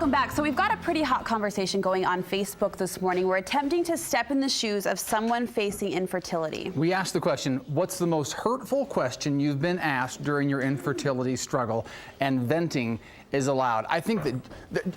Welcome back. So we've got a pretty hot conversation going on Facebook this morning. We're attempting to step in the shoes of someone facing infertility. We asked the question, what's the most hurtful question you've been asked during your infertility struggle? And venting is allowed. I think that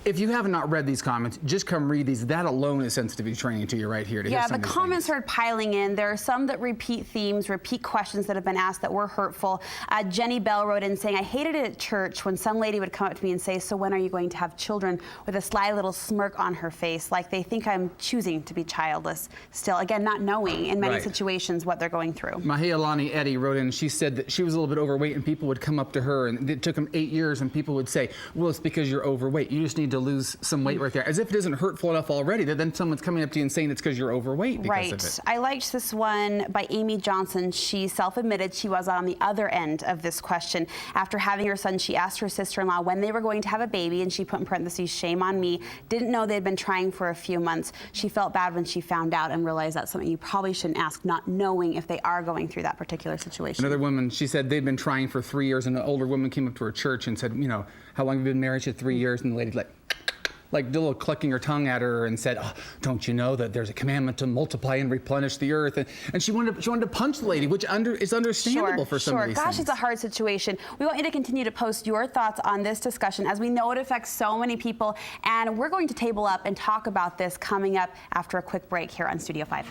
if you have not read these comments, just come read these. That alone is sensitivity training to you right here. Yeah, the comments are piling in. There are some that repeat themes, repeat questions that have been asked that were hurtful. Jenny Bell wrote in saying, I hated it at church when some lady would come up to me and say, so when are you going to have children, with a sly little smirk on her face, like they think I'm choosing to be childless still. Again, not knowing in many situations what they're going through. Mahayalani Eddy wrote in, she said that she was a little bit overweight and people would come up to her and it took them 8 years and people would say, well, it's because you're overweight. You just need to lose some weight right there. As if it isn't hurtful enough already that then someone's coming up to you and saying it's because you're overweight because of it. I liked this one by Amy Johnson. She self-admitted she was on the other end of this question. After having her son, she asked her sister-in-law when they were going to have a baby, and she put in parentheses, shame on me. Didn't know they'd been trying for a few months. She felt bad when she found out and realized that's something you probably shouldn't ask, not knowing if they are going through that particular situation. Another woman, she said they'd been trying for 3 years, and an older woman came up to her church and said, you know, how long have you been married? She said 3 years, and the lady like did a little clucking her tongue at her and said, oh, don't you know that there's a commandment to multiply and replenish the earth? And she wanted to punch the lady, which is understandable for some of these things. It's a hard situation. We want you to continue to post your thoughts on this discussion, as we know it affects so many people, and we're going to table up and talk about this coming up after a quick break here on Studio 5.